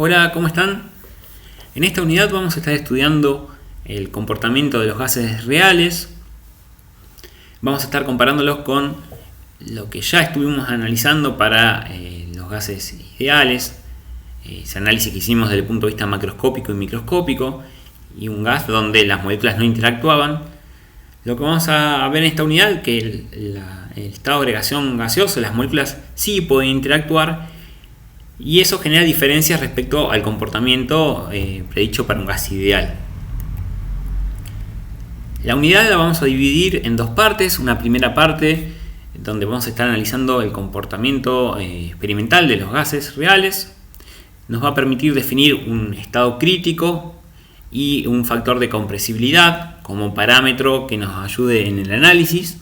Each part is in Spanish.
Hola, ¿cómo están? En esta unidad vamos a estar estudiando el comportamiento de los gases reales. Vamos a estar comparándolos con lo que ya estuvimos analizando para los gases ideales, ese análisis que hicimos desde el punto de vista macroscópico y microscópico, y un gas donde las moléculas no interactuaban. Lo que vamos a ver en esta unidad es que el estado de agregación gaseoso, las moléculas sí pueden interactuar, y eso genera diferencias respecto al comportamiento predicho para un gas ideal. La unidad la vamos a dividir en dos partes. Una primera parte donde vamos a estar analizando el comportamiento experimental de los gases reales. Nos va a permitir definir un estado crítico y un factor de compresibilidad como parámetro que nos ayude en el análisis,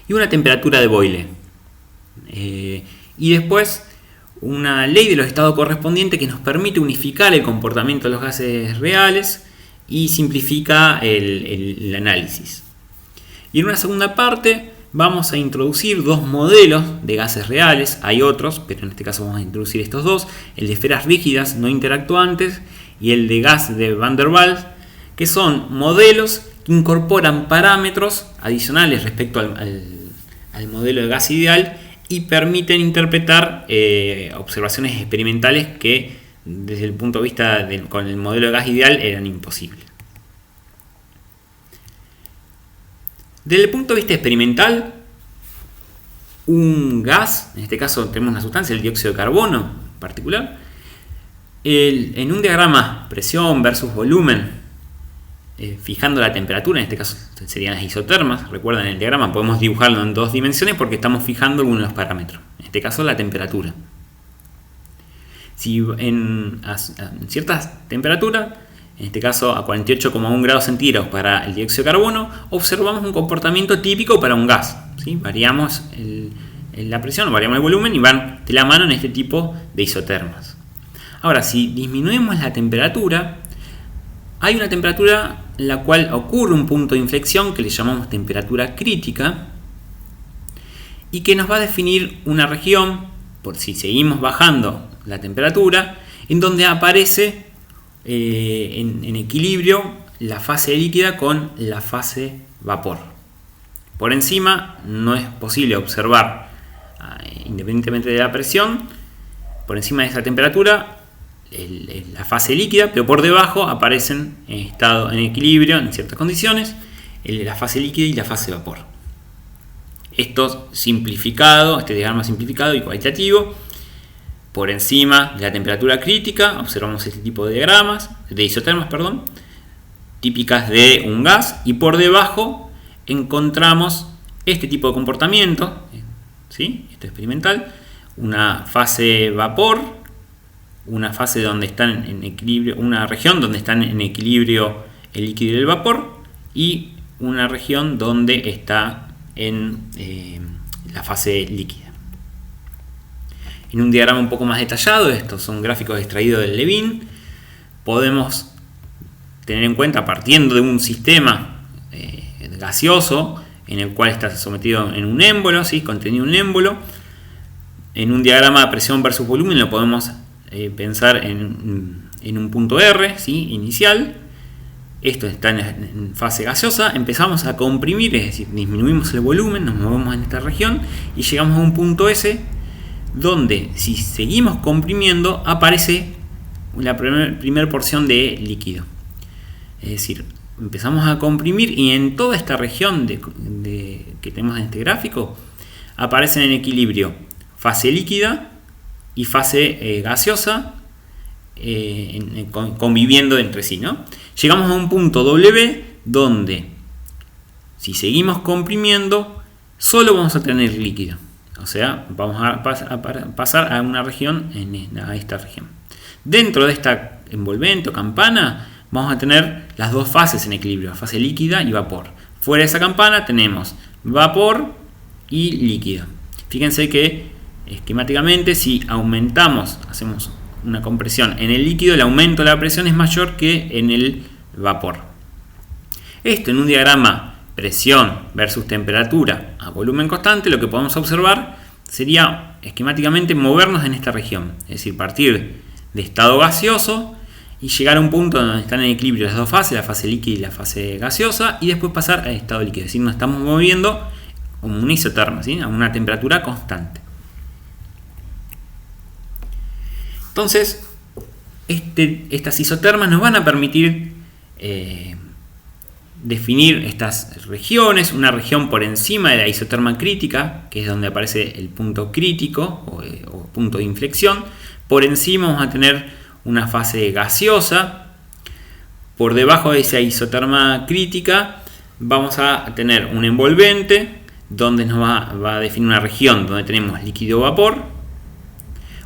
y una temperatura de Boyle. Y después una ley de los estados correspondientes que nos permite unificar el comportamiento de los gases reales y simplifica el análisis. Y en una segunda parte vamos a introducir dos modelos de gases reales. Hay otros, pero en este caso vamos a introducir estos dos: el de esferas rígidas no interactuantes y el de gas de Van der Waals, que son modelos que incorporan parámetros adicionales respecto al modelo de gas ideal y permiten interpretar observaciones experimentales que desde el punto de vista con el modelo de gas ideal eran imposibles. Desde el punto de vista experimental, un gas, en este caso tenemos una sustancia, el dióxido de carbono en particular, en un diagrama presión versus volumen, fijando la temperatura, en este caso serían las isotermas. Recuerden, el diagrama podemos dibujarlo en dos dimensiones porque estamos fijando algunos de los parámetros, en este caso la temperatura. Si en ciertas temperaturas, en este caso a 48,1 grados centígrados para el dióxido de carbono, observamos un comportamiento típico para un gas, ¿sí? Variamos la presión, variamos el volumen y van de la mano en este tipo de isotermas. Ahora, si disminuimos la temperatura, hay una temperatura en la cual ocurre un punto de inflexión que le llamamos temperatura crítica, y que nos va a definir una región, por si seguimos bajando la temperatura, en donde aparece en equilibrio la fase líquida con la fase vapor. Por encima no es posible observar, independientemente de la presión, por encima de esa temperatura la fase líquida, pero por debajo aparecen en estado en equilibrio en ciertas condiciones la fase líquida y la fase vapor. Esto simplificado, este diagrama simplificado y cualitativo. Por encima de la temperatura crítica observamos este tipo de diagramas, de isotermas, típicas de un gas, y por debajo encontramos este tipo de comportamiento, ¿sí? Esto es experimental, una fase vapor, una fase donde están en equilibrio, una región donde están en equilibrio el líquido y el vapor, y una región donde está en la fase líquida. En un diagrama un poco más detallado, estos son gráficos extraídos del Levin, podemos tener en cuenta, partiendo de un sistema gaseoso en el cual está sometido en un émbolo, ¿sí? Contenido en un émbolo. En un diagrama de presión versus volumen lo podemos pensar en un punto R, ¿sí? Inicial. Esto está en fase gaseosa. Empezamos a comprimir, es decir, disminuimos el volumen, nos movemos en esta región y llegamos a un punto S, donde si seguimos comprimiendo aparece la primera porción de líquido. Es decir, empezamos a comprimir y en toda esta región que tenemos en este gráfico aparecen en equilibrio fase líquida y fase gaseosa, conviviendo entre sí, ¿no? Llegamos a un punto W donde, si seguimos comprimiendo, solo vamos a tener líquido. O sea, vamos a pasar a una región, a esta región. Dentro de esta envolvente o campana vamos a tener las dos fases en equilibrio, fase líquida y vapor. Fuera de esa campana tenemos vapor y líquido. Fíjense que esquemáticamente, si aumentamos, hacemos una compresión en el líquido, el aumento de la presión es mayor que en el vapor. Esto en un diagrama presión versus temperatura a volumen constante, lo que podemos observar sería esquemáticamente movernos en esta región, es decir, partir de estado gaseoso y llegar a un punto donde están en equilibrio las dos fases, la fase líquida y la fase gaseosa, y después pasar al estado líquido. Es decir, nos estamos moviendo como una isoterma, ¿sí? A una temperatura constante. Entonces, estas isotermas nos van a permitir definir estas regiones, una región por encima de la isoterma crítica, que es donde aparece el punto crítico o punto de inflexión. Por encima vamos a tener una fase gaseosa. Por debajo de esa isoterma crítica vamos a tener un envolvente donde nos va a definir una región donde tenemos líquido o vapor,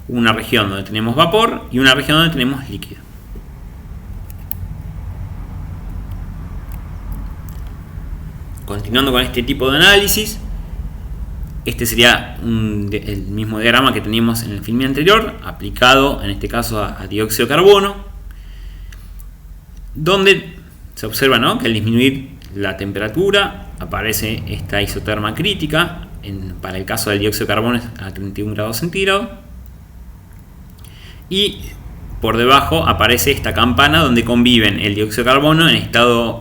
una región donde tenemos vapor y una región donde tenemos líquido. Continuando con este tipo de análisis, este sería el mismo diagrama que teníamos en el filme anterior, aplicado en este caso a dióxido de carbono, donde se observa, ¿no?, que al disminuir la temperatura aparece esta isoterma crítica. Para el caso del dióxido de carbono es a 31 grados centígrados, y por debajo aparece esta campana donde conviven el dióxido de carbono en estado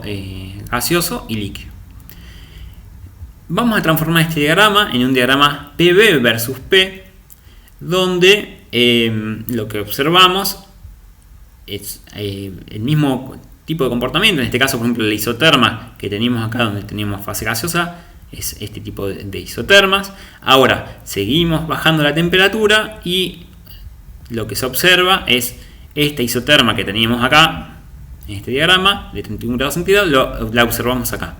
gaseoso y líquido. Vamos a transformar este diagrama en un diagrama PV versus P, donde lo que observamos es el mismo tipo de comportamiento. En este caso, por ejemplo, la isoterma que teníamos acá donde teníamos fase gaseosa es este tipo de isotermas. Ahora seguimos bajando la temperatura y lo que se observa es esta isoterma que teníamos acá en este diagrama de 31 grados centígrados, la observamos acá,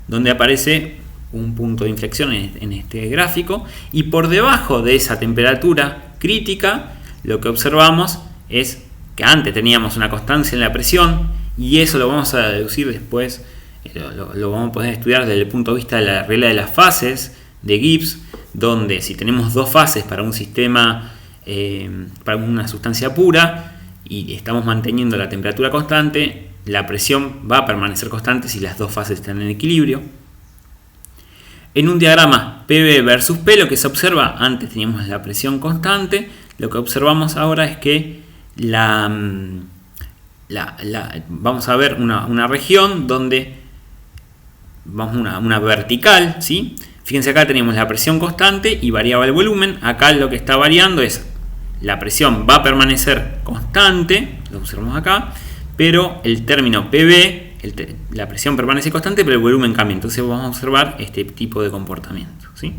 donde aparece un punto de inflexión en este gráfico, y por debajo de esa temperatura crítica lo que observamos es que antes teníamos una constancia en la presión, y eso lo vamos a deducir después, lo vamos a poder estudiar desde el punto de vista de la regla de las fases de Gibbs, donde si tenemos dos fases para un sistema, para una sustancia pura, y estamos manteniendo la temperatura constante, la presión va a permanecer constante si las dos fases están en equilibrio. En un diagrama PV versus P, lo que se observa, antes teníamos la presión constante, lo que observamos ahora es que vamos a ver una región donde vamos una vertical, ¿sí? Fíjense, acá tenemos la presión constante y variaba el volumen. Acá lo que está variando es la presión va a permanecer constante, lo observamos acá, pero el término PV, la presión permanece constante, pero el volumen cambia. Entonces vamos a observar este tipo de comportamiento, ¿sí?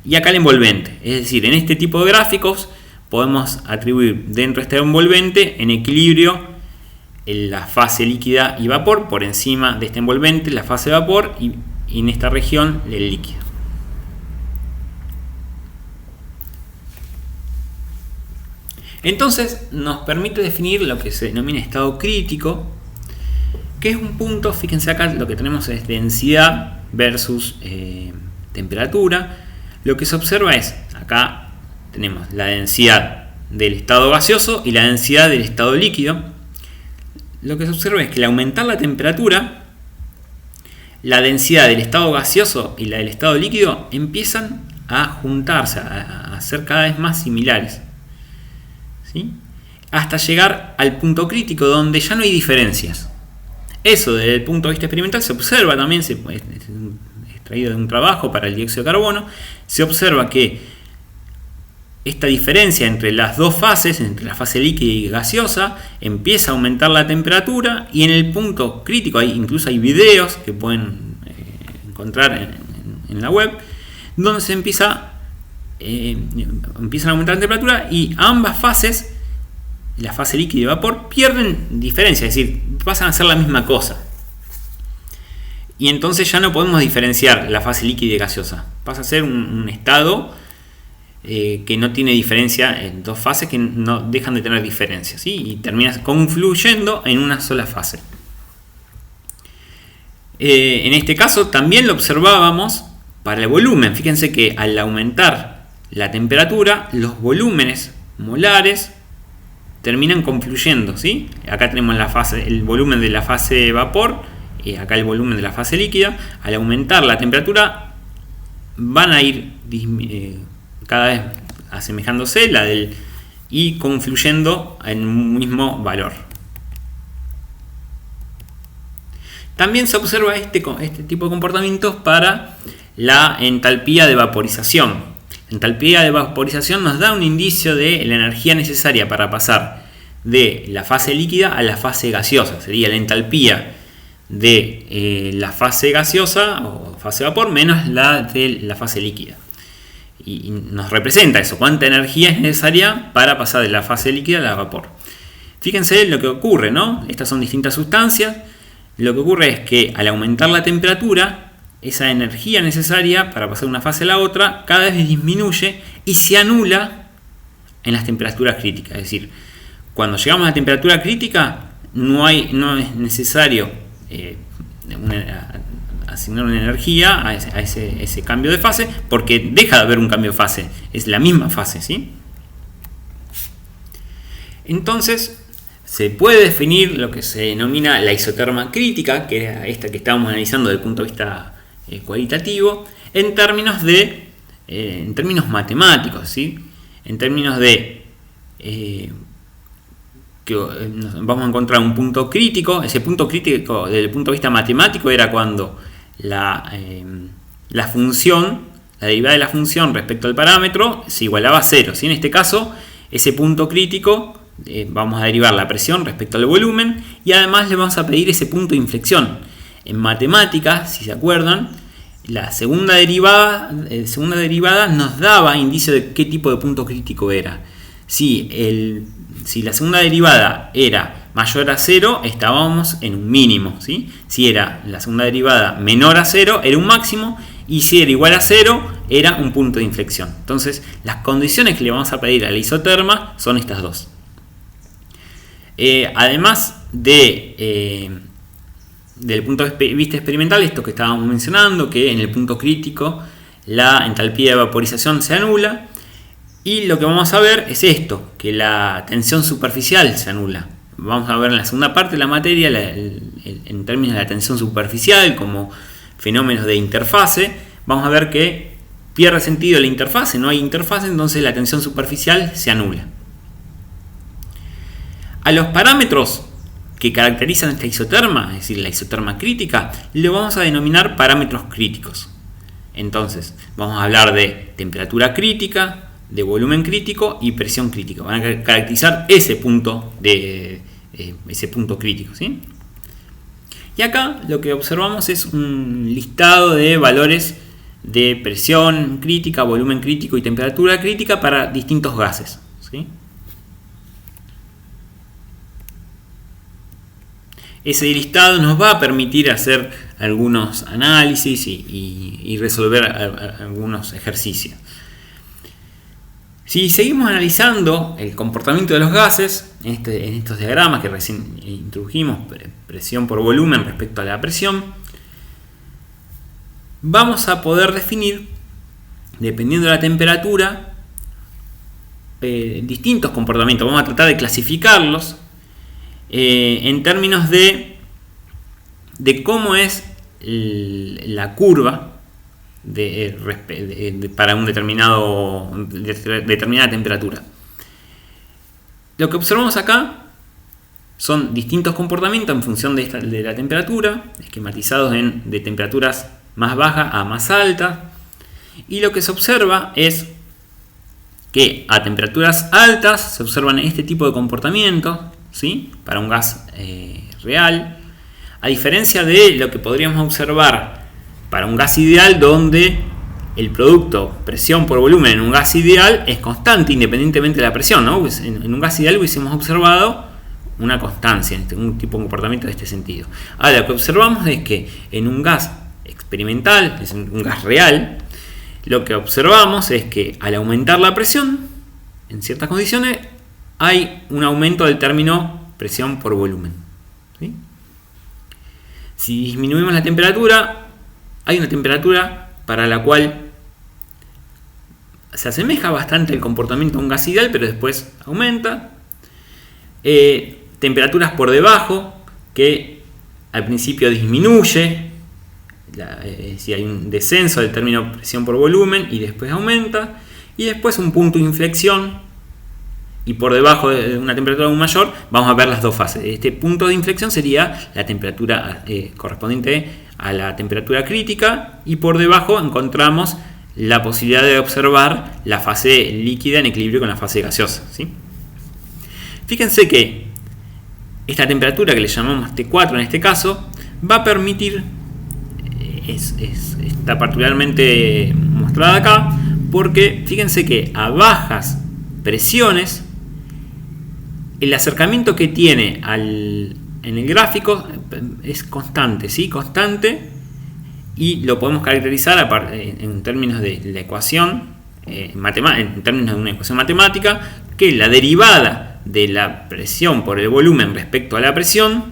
Y acá el envolvente, es decir, en este tipo de gráficos podemos atribuir dentro de este envolvente en equilibrio la fase líquida y vapor, por encima de este envolvente la fase de vapor, y en esta región el líquido. Entonces nos permite definir lo que se denomina estado crítico, que es un punto, fíjense acá lo que tenemos es densidad versus temperatura. Lo que se observa es, acá tenemos la densidad del estado gaseoso y la densidad del estado líquido. Lo que se observa es que al aumentar la temperatura, la densidad del estado gaseoso y la del estado líquido empiezan a juntarse, a ser cada vez más similares, ¿sí?, hasta llegar al punto crítico donde ya no hay diferencias. Eso desde el punto de vista experimental se observa también, es extraído de un trabajo para el dióxido de carbono. Se observa que esta diferencia entre las dos fases, entre la fase líquida y gaseosa, empieza a aumentar la temperatura, y en el punto crítico incluso hay videos que pueden encontrar en la web, donde se empiezan a aumentar la temperatura y ambas fases, la fase líquida y vapor, pierden diferencia, es decir, pasan a ser la misma cosa. Y entonces ya no podemos diferenciar la fase líquida y gaseosa. Pasa a ser un estado que no tiene diferencia en dos fases, que no dejan de tener diferencia, ¿sí? Y termina confluyendo en una sola fase. En este caso también lo observábamos para el volumen. Fíjense que al aumentar la temperatura, los volúmenes molares terminan confluyendo, ¿sí? Acá tenemos el volumen de la fase de vapor, acá el volumen de la fase líquida. Al aumentar la temperatura van a ir cada vez asemejándose, la del y confluyendo en un mismo valor. También se observa este tipo de comportamientos para la entalpía de vaporización. La entalpía de vaporización nos da un indicio de la energía necesaria para pasar de la fase líquida a la fase gaseosa. Sería la entalpía de la fase gaseosa o fase vapor menos la de la fase líquida. Y nos representa eso, cuánta energía es necesaria para pasar de la fase líquida a la vapor. Fíjense lo que ocurre, ¿no? Estas son distintas sustancias. Lo que ocurre es que al aumentar la temperatura, esa energía necesaria para pasar de una fase a la otra cada vez disminuye y se anula en las temperaturas críticas. Es decir, cuando llegamos a la temperatura crítica no es necesario asignar una energía a ese cambio de fase, porque deja de haber un cambio de fase, es la misma fase, ¿sí? Entonces se puede definir lo que se denomina la isoterma crítica, que era esta que estábamos analizando desde el punto de vista cualitativo, en términos matemáticos, ¿sí? En términos de que vamos a encontrar un punto crítico. Ese punto crítico desde el punto de vista matemático era cuando la función, la derivada de la función respecto al parámetro se igualaba a 0, ¿sí? En este caso, ese punto crítico vamos a derivar la presión respecto al volumen y además le vamos a pedir ese punto de inflexión. En matemáticas, si se acuerdan, la segunda derivada nos daba indicio de qué tipo de punto crítico era. Si la segunda derivada era mayor a 0, estábamos en un mínimo, ¿sí? Si era la segunda derivada menor a 0, era un máximo, y si era igual a 0, era un punto de inflexión. Entonces, las condiciones que le vamos a pedir a la isoterma son estas dos. Además del punto de vista experimental, esto que estábamos mencionando, que en el punto crítico la entalpía de vaporización se anula, y lo que vamos a ver es esto, que la tensión superficial se anula. Vamos a ver en la segunda parte de la materia, en términos de la tensión superficial como fenómenos de interfase, vamos a ver que pierde sentido la interfase, no hay interfase, entonces la tensión superficial se anula. A los parámetros que caracterizan esta isoterma, es decir, la isoterma crítica, le vamos a denominar parámetros críticos. Entonces, vamos a hablar de temperatura crítica, de volumen crítico y presión crítica. Van a caracterizar ese punto crítico, ¿sí? Y acá lo que observamos es un listado de valores de presión crítica, volumen crítico y temperatura crítica para distintos gases, ¿sí? Ese listado nos va a permitir hacer algunos análisis y resolver algunos ejercicios. Si seguimos analizando el comportamiento de los gases en estos diagramas que recién introdujimos, presión por volumen respecto a la presión, vamos a poder definir, dependiendo de la temperatura, distintos comportamientos. Vamos a tratar de clasificarlos en términos de cómo es la curva para una determinada temperatura. Lo que observamos acá son distintos comportamientos en función de la temperatura, esquematizados de temperaturas más bajas a más altas, y lo que se observa es que a temperaturas altas se observan este tipo de comportamientos, ¿sí? Para un gas real, a diferencia de lo que podríamos observar para un gas ideal, donde el producto presión por volumen en un gas ideal es constante independientemente de la presión, ¿no? Pues en un gas ideal hubiésemos observado una constancia, un tipo de comportamiento de este sentido. Ahora, lo que observamos es que en un gas experimental, es un gas real, lo que observamos es que al aumentar la presión, en ciertas condiciones, hay un aumento del término presión por volumen, ¿sí? Si disminuimos la temperatura, hay una temperatura para la cual se asemeja bastante el comportamiento de un gas ideal, pero después aumenta. Temperaturas por debajo, que al principio disminuye, si hay un descenso del término presión por volumen y después aumenta. Y después un punto de inflexión y por debajo de una temperatura aún mayor, vamos a ver las dos fases. Este punto de inflexión sería la temperatura correspondiente a la temperatura crítica, y por debajo encontramos la posibilidad de observar la fase líquida en equilibrio con la fase gaseosa, ¿sí? Fíjense que esta temperatura, que le llamamos T4 en este caso, va a permitir, está particularmente mostrada acá, porque fíjense que a bajas presiones el acercamiento que tiene en el gráfico es constante, ¿sí? Constante, y lo podemos caracterizar en términos de la ecuación, en términos de una ecuación matemática, que la derivada de la presión por el volumen respecto a la presión,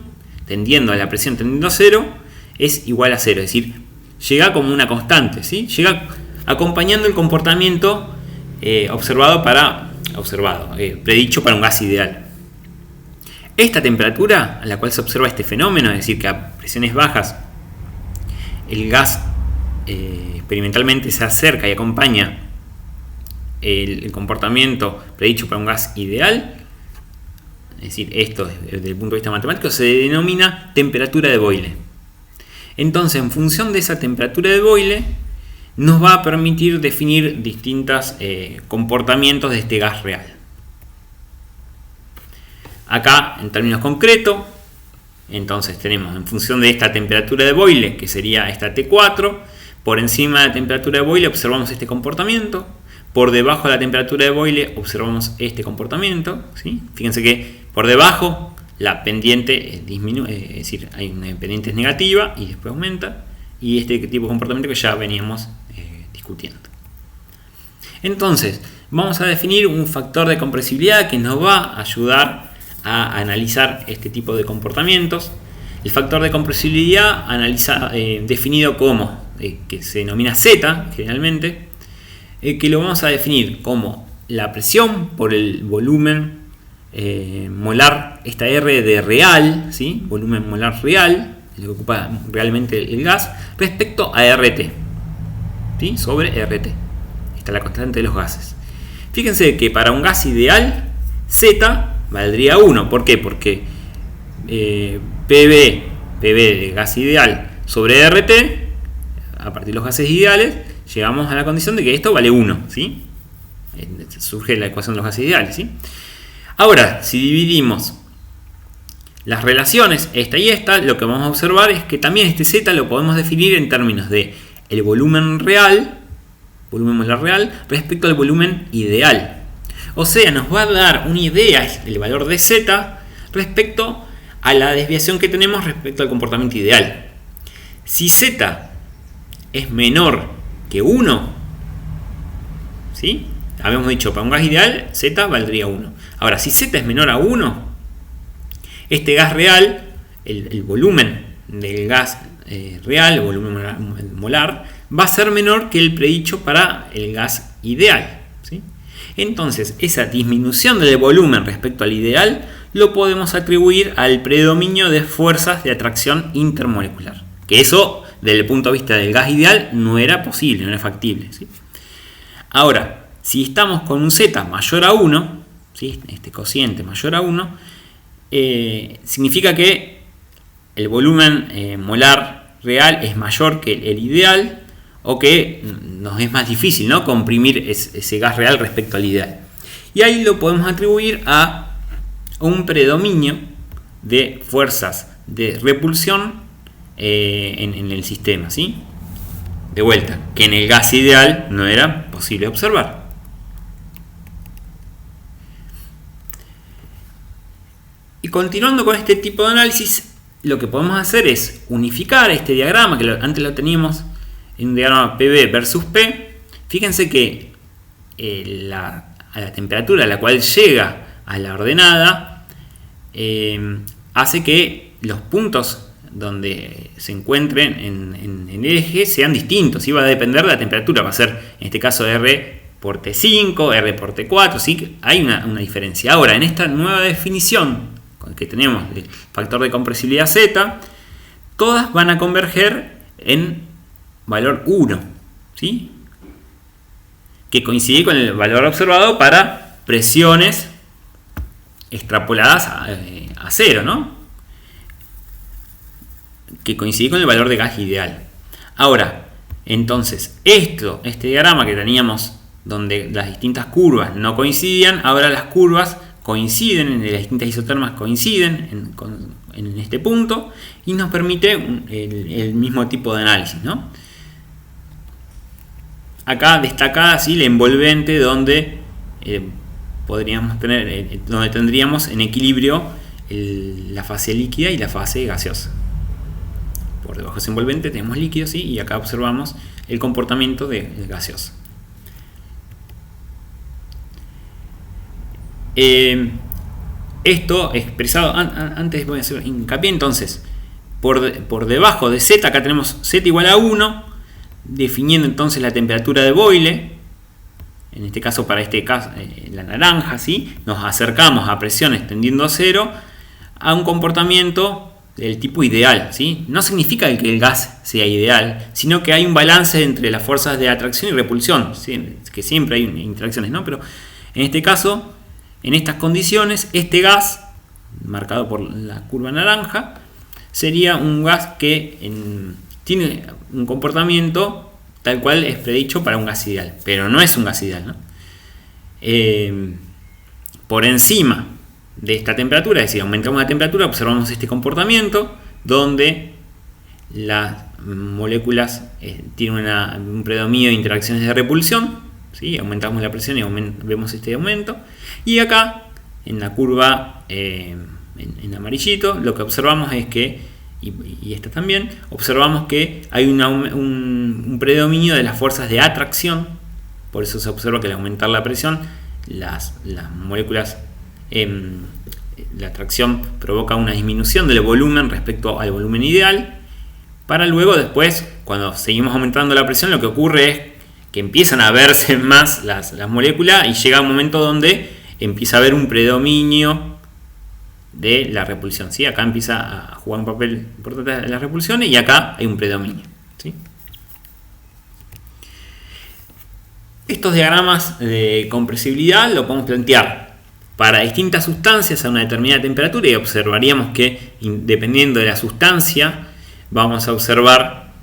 tendiendo a cero, es igual a cero, es decir, llega como una constante, ¿sí? Llega acompañando el comportamiento predicho para un gas ideal. Esta temperatura a la cual se observa este fenómeno, es decir, que a presiones bajas el gas experimentalmente se acerca y acompaña el comportamiento predicho para un gas ideal, es decir, esto desde el punto de vista matemático se denomina temperatura de Boyle. Entonces, en función de esa temperatura de Boyle, nos va a permitir definir distintos comportamientos de este gas real. Acá, en términos concretos, entonces tenemos, en función de esta temperatura de Boyle, que sería esta T4, por encima de la temperatura de Boyle observamos este comportamiento, por debajo de la temperatura de Boyle observamos este comportamiento, ¿sí? Fíjense que por debajo la pendiente disminuye, es decir, hay una pendiente negativa y después aumenta, y este tipo de comportamiento que ya veníamos discutiendo. Entonces, vamos a definir un factor de compresibilidad que nos va a ayudar a analizar este tipo de comportamientos. El factor de compresibilidad definido como, que se denomina Z generalmente, que lo vamos a definir como la presión por el volumen molar, esta R de real, ¿sí? Volumen molar real, lo que ocupa realmente el gas, respecto a RT, ¿sí? Sobre RT. Esta es la constante de los gases. Fíjense que para un gas ideal, Z valdría 1. ¿Por qué? Porque PV de gas ideal sobre RT, a partir de los gases ideales, llegamos a la condición de que esto vale 1, ¿sí? Surge la ecuación de los gases ideales, ¿sí? Ahora, si dividimos las relaciones, esta y esta, lo que vamos a observar es que también este Z lo podemos definir en términos de el volumen real, volumen molar real, respecto al volumen ideal. O sea, nos va a dar una idea, el valor de Z, respecto a la desviación que tenemos respecto al comportamiento ideal. Si Z es menor que 1, ¿sí? Habíamos dicho, para un gas ideal, Z valdría 1. Ahora, si Z es menor a 1, este gas real, el volumen del gas real, el volumen molar, va a ser menor que el predicho para el gas ideal, ¿sí? Entonces, esa disminución del volumen respecto al ideal lo podemos atribuir al predominio de fuerzas de atracción intermolecular. Que eso, desde el punto de vista del gas ideal, no era posible, no era factible, ¿sí? Ahora, si estamos con un Z mayor a 1, ¿sí? Este cociente mayor a 1, significa que el volumen molar real es mayor que el ideal, o que nos es más difícil, ¿no?, comprimir ese gas real respecto al ideal. Y ahí lo podemos atribuir a un predominio de fuerzas de repulsión en el sistema, ¿sí? De vuelta, que en el gas ideal no era posible observar. Y continuando con este tipo de análisis, lo que podemos hacer es unificar este diagrama, que antes lo teníamos en un diagrama PV versus P. Fíjense que a la temperatura a la cual llega a la ordenada hace que los puntos donde se encuentren en el eje sean distintos, y va a depender de la temperatura. Va a ser en este caso R por T5, R por T4, ¿sí? Hay una diferencia. Ahora, en esta nueva definición que tenemos del factor de compresibilidad Z, todas van a converger en valor 1, ¿sí? Que coincide con el valor observado para presiones extrapoladas a cero, ¿no? Que coincide con el valor de gas ideal. Ahora, entonces, este diagrama que teníamos donde las distintas curvas no coincidían, ahora las curvas coinciden, las distintas isotermas coinciden en este punto y nos permite el mismo tipo de análisis, ¿no? Acá destaca así el envolvente donde podríamos tener, donde tendríamos en equilibrio la fase líquida y la fase gaseosa. Por debajo de ese envolvente tenemos líquido, ¿sí? Y acá observamos el comportamiento del gaseoso. Esto expresado, antes voy a hacer hincapié, entonces, por debajo de Z, acá tenemos Z igual a 1, definiendo entonces la temperatura de Boyle. En este caso, para este caso, la naranja, ¿sí? Nos acercamos a presiones tendiendo a 0 a un comportamiento del tipo ideal, ¿sí? No significa que el gas sea ideal, sino que hay un balance entre las fuerzas de atracción y repulsión, ¿sí? Que siempre hay interacciones, ¿no? Pero en este caso, en estas condiciones, este gas, marcado por la curva naranja, sería un gas que tiene un comportamiento tal cual es predicho para un gas ideal, pero no es un gas ideal, ¿no? Por encima de esta temperatura, es decir, aumentamos la temperatura, observamos este comportamiento donde las moléculas tienen un predominio de interacciones de repulsión, ¿sí? Aumentamos la presión y vemos este aumento. Y acá, en la curva en amarillito, lo que observamos es que, y esta también, observamos que hay un predominio de las fuerzas de atracción. Por eso se observa que al aumentar la presión, las moléculas, la atracción provoca una disminución del volumen respecto al volumen ideal, para luego después, cuando seguimos aumentando la presión, lo que ocurre es que empiezan a verse más las moléculas y llega un momento donde empieza a haber un predominio de la repulsión, ¿sí? Acá empieza a jugar un papel importante la repulsión y acá hay un predominio, ¿sí? Estos diagramas de compresibilidad lo podemos plantear para distintas sustancias a una determinada temperatura y observaríamos que dependiendo de la sustancia vamos a observar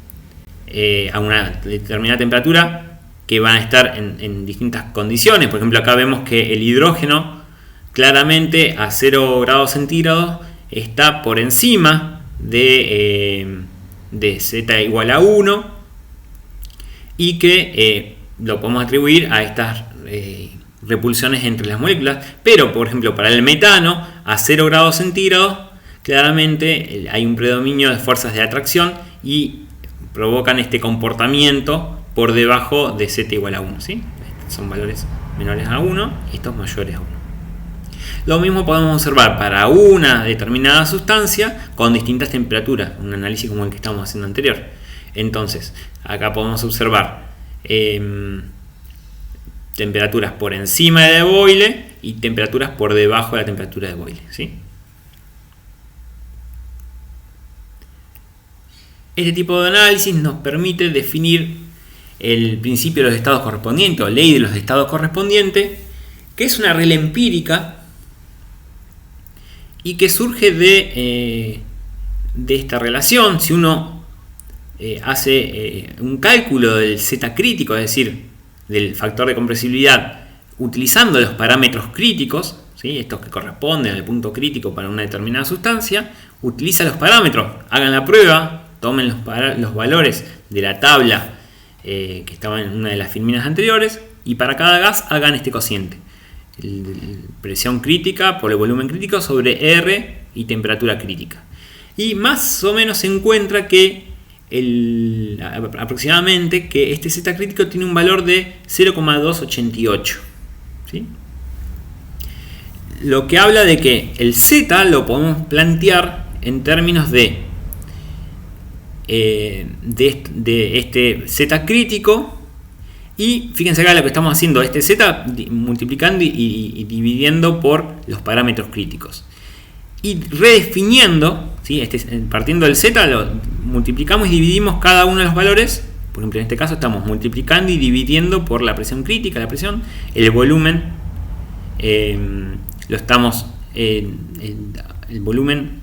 a una determinada temperatura que van a estar en distintas condiciones. Por ejemplo, acá vemos que el hidrógeno claramente a 0 grados centígrados está por encima de Z igual a 1 y que lo podemos atribuir a estas repulsiones entre las moléculas. Pero, por ejemplo, para el metano a 0 grados centígrados claramente hay un predominio de fuerzas de atracción y provocan este comportamiento por debajo de Z igual a 1, ¿sí? Estos son valores menores a 1 y estos mayores a 1. Lo mismo podemos observar para una determinada sustancia con distintas temperaturas, un análisis como el que estábamos haciendo anterior. Entonces, acá podemos observar temperaturas por encima de Boyle y temperaturas por debajo de la temperatura de Boyle, ¿sí? Este tipo de análisis nos permite definir el principio de los estados correspondientes o ley de los estados correspondientes, que es una regla empírica y que surge de esta relación. Si uno hace un cálculo del Z crítico, es decir, del factor de compresibilidad, utilizando los parámetros críticos, ¿sí? Estos que corresponden al punto crítico para una determinada sustancia, utiliza los parámetros, hagan la prueba, tomen los valores de la tabla que estaba en una de las filminas anteriores y para cada gas hagan este cociente. Presión crítica por el volumen crítico sobre R y temperatura crítica. Y más o menos se encuentra que aproximadamente que este Z crítico tiene un valor de 0,288. ¿Sí? Lo que habla de que el Z lo podemos plantear en términos de este Z crítico. Y fíjense acá lo que estamos haciendo, este Z multiplicando y dividiendo por los parámetros críticos. Y redefiniendo, ¿sí? Partiendo del Z, lo multiplicamos y dividimos cada uno de los valores. Por ejemplo, en este caso estamos multiplicando y dividiendo por la presión crítica, el volumen lo estamos el volumen,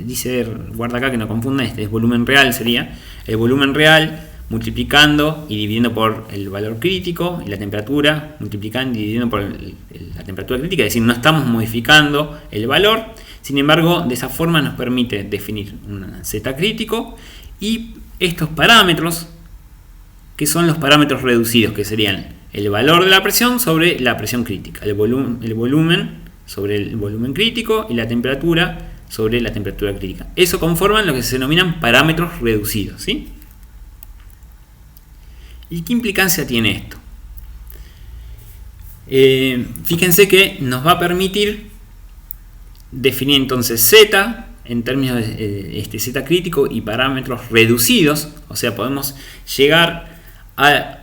dice, guarda acá que no confunda, este es volumen real, sería el volumen real multiplicando y dividiendo por el valor crítico, y la temperatura multiplicando y dividiendo por la temperatura crítica, es decir, no estamos modificando el valor. Sin embargo, de esa forma nos permite definir un Z crítico y estos parámetros, que son los parámetros reducidos, que serían el valor de la presión sobre la presión crítica, el volumen sobre el volumen crítico y la temperatura sobre la temperatura crítica. Eso conforman lo que se denominan parámetros reducidos, ¿sí? ¿Y qué implicancia tiene esto? Fíjense que nos va a permitir definir entonces Z en términos de Z crítico y parámetros reducidos, o sea, podemos llegar a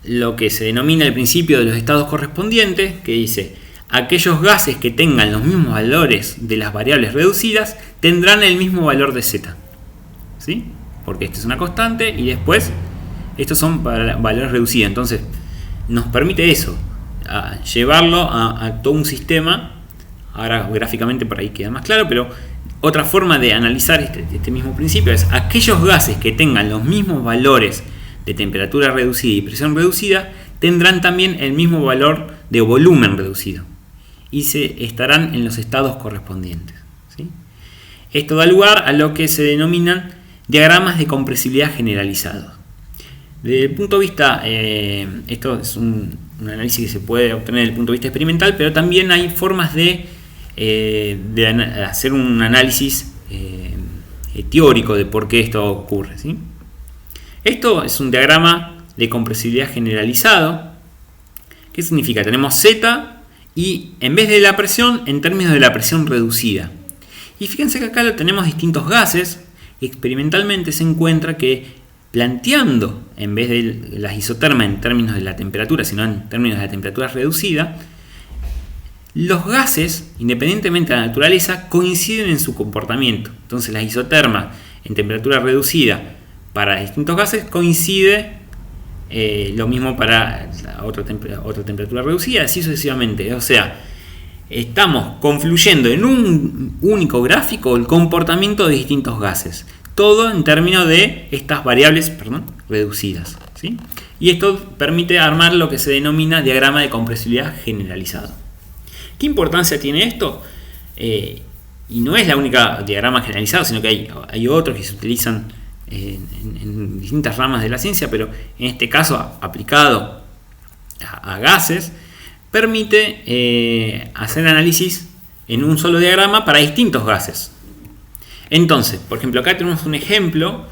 lo que se denomina el principio de los estados correspondientes, que dice: aquellos gases que tengan los mismos valores de las variables reducidas tendrán el mismo valor de Z, ¿sí? Porque esta es una constante y después estos son valores reducidos. Entonces nos permite eso, llevarlo a todo un sistema. Ahora gráficamente por ahí queda más claro, pero otra forma de analizar este mismo principio es: aquellos gases que tengan los mismos valores de temperatura reducida y presión reducida tendrán también el mismo valor de volumen reducido y se estarán en los estados correspondientes, ¿sí? Esto da lugar a lo que se denominan diagramas de compresibilidad generalizados. Desde el punto de vista, esto es un análisis que se puede obtener desde el punto de vista experimental, pero también hay formas de hacer un análisis teórico de por qué esto ocurre, ¿sí? Esto es un diagrama de compresibilidad generalizado. ¿Qué significa? Tenemos Z y en vez de la presión, en términos de la presión reducida. Y fíjense que acá tenemos distintos gases. Experimentalmente se encuentra que planteando, en vez de la isoterma en términos de la temperatura, sino en términos de la temperatura reducida, los gases, independientemente de la naturaleza, coinciden en su comportamiento. Entonces la isoterma en temperatura reducida para distintos gases coincide lo mismo para otra temperatura reducida, así sucesivamente. O sea, estamos confluyendo en un único gráfico el comportamiento de distintos gases, todo en términos de estas variables, reducidas, ¿sí? Y esto permite armar lo que se denomina diagrama de compresibilidad generalizado. ¿Qué importancia tiene esto? Y no es la única diagrama generalizado, sino que hay otros que se utilizan en distintas ramas de la ciencia, pero en este caso aplicado a gases, permite hacer análisis en un solo diagrama para distintos gases. Entonces, por ejemplo, acá tenemos un ejemplo,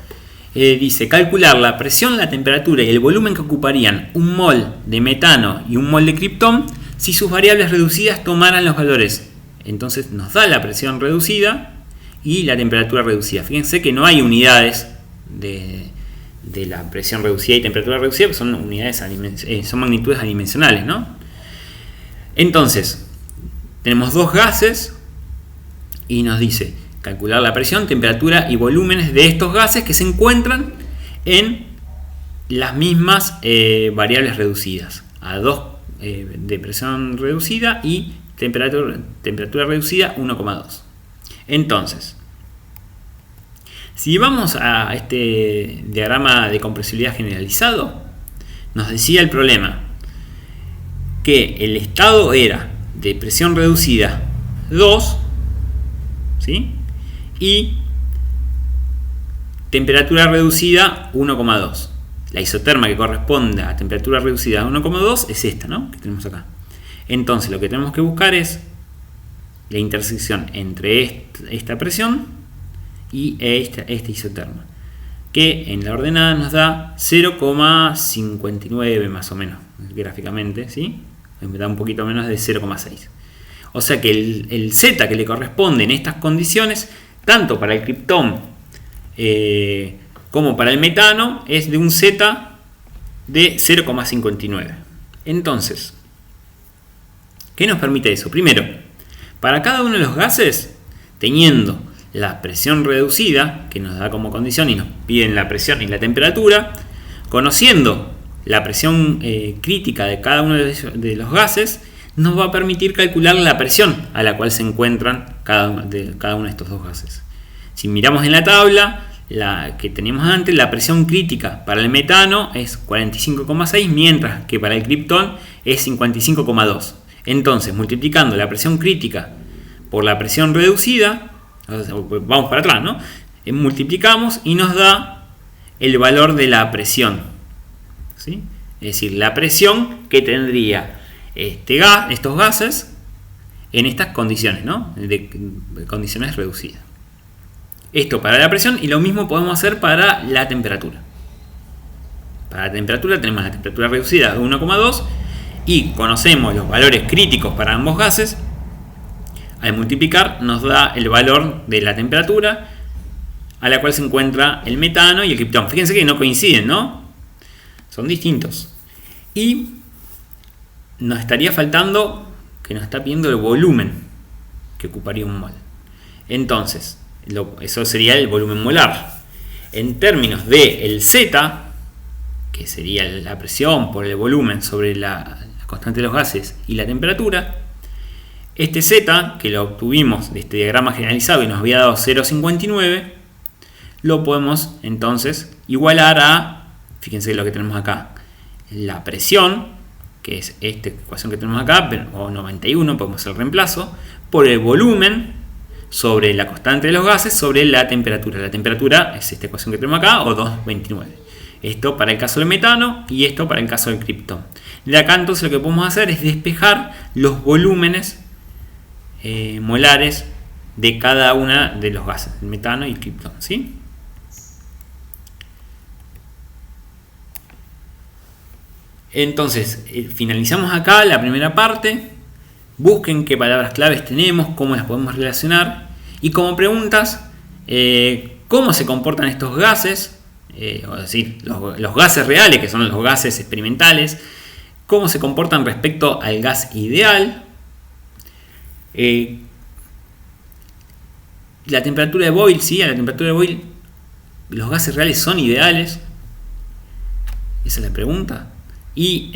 dice calcular la presión, la temperatura y el volumen que ocuparían un mol de metano y un mol de criptón si sus variables reducidas tomaran los valores. Entonces nos da la presión reducida y la temperatura reducida. Fíjense que no hay unidades de la presión reducida y temperatura reducida, que son unidades son magnitudes adimensionales, ¿no? Entonces, tenemos dos gases y nos dice calcular la presión, temperatura y volúmenes de estos gases que se encuentran en las mismas variables reducidas. A 2 de presión reducida y temperatura reducida 1,2. Entonces, si vamos a este diagrama de compresibilidad generalizado, nos decía el problema que el estado era de presión reducida 2, ¿sí? Y temperatura reducida 1,2. La isoterma que corresponde a temperatura reducida 1,2 es esta, ¿no?, que tenemos acá. Entonces lo que tenemos que buscar es la intersección entre esta presión y esta isoterma, que en la ordenada nos da 0,59 más o menos gráficamente, ¿sí? Me da un poquito menos de 0,6. O sea que el Z que le corresponde en estas condiciones, tanto para el criptón como para el metano, es de un Z de 0,59. Entonces, ¿qué nos permite eso? Primero, para cada uno de los gases, teniendo la presión reducida, que nos da como condición y nos piden la presión y la temperatura, conociendo la presión crítica de cada uno de los gases, nos va a permitir calcular la presión a la cual se encuentran cada uno de estos dos gases. Si miramos en la tabla, la que teníamos antes, la presión crítica para el metano es 45,6, mientras que para el criptón es 55,2. Entonces, multiplicando la presión crítica por la presión reducida, vamos para atrás, ¿no? Multiplicamos y nos da el valor de la presión, ¿sí? Es decir, la presión que tendría estos gases en estas condiciones, ¿no? De condiciones reducidas. Esto para la presión, y lo mismo podemos hacer para la temperatura. Para la temperatura tenemos la temperatura reducida de 1,2 y conocemos los valores críticos para ambos gases. Al multiplicar nos da el valor de la temperatura a la cual se encuentra el metano y el criptón. Fíjense que no coinciden, ¿no? Son distintos. Y nos estaría faltando, que nos está pidiendo el volumen que ocuparía un mol. Entonces, eso sería el volumen molar. En términos de el Z, que sería la presión por el volumen sobre la constante de los gases y la temperatura, este Z, que lo obtuvimos de este diagrama generalizado y nos había dado 0,59, lo podemos entonces igualar a, fíjense lo que tenemos acá, la presión, que es esta ecuación que tenemos acá, o 91, podemos hacer el reemplazo, por el volumen sobre la constante de los gases sobre la temperatura. La temperatura es esta ecuación que tenemos acá, o 2,29. Esto para el caso del metano y esto para el caso del criptón. De acá entonces lo que podemos hacer es despejar los volúmenes molares de cada una de los gases, el metano y el criptón, ¿sí? Entonces, finalizamos acá la primera parte. Busquen qué palabras claves tenemos, cómo las podemos relacionar. Y como preguntas, cómo se comportan estos gases, es decir, los gases reales, que son los gases experimentales, cómo se comportan respecto al gas ideal. La temperatura de Boyle, ¿sí? A la temperatura de Boyle, ¿los gases reales son ideales? Esa es la pregunta. Y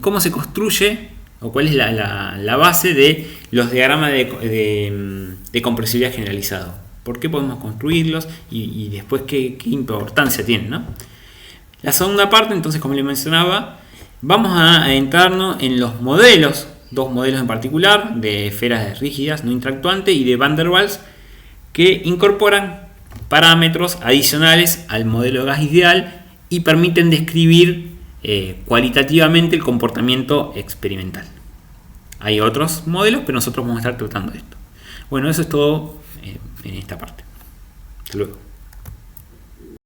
cómo se construye, o cuál es la base de los diagramas de compresibilidad generalizado. ¿Por qué podemos construirlos? Y después qué importancia tienen, ¿no? La segunda parte, entonces, como les mencionaba, vamos a adentrarnos en los modelos, dos modelos en particular, de esferas rígidas no interactuantes y de Van der Waals, que incorporan parámetros adicionales al modelo de gas ideal y permiten describir cualitativamente el comportamiento experimental. Hay otros modelos, pero nosotros vamos a estar tratando de esto. Bueno, eso es todo en esta parte. Hasta luego.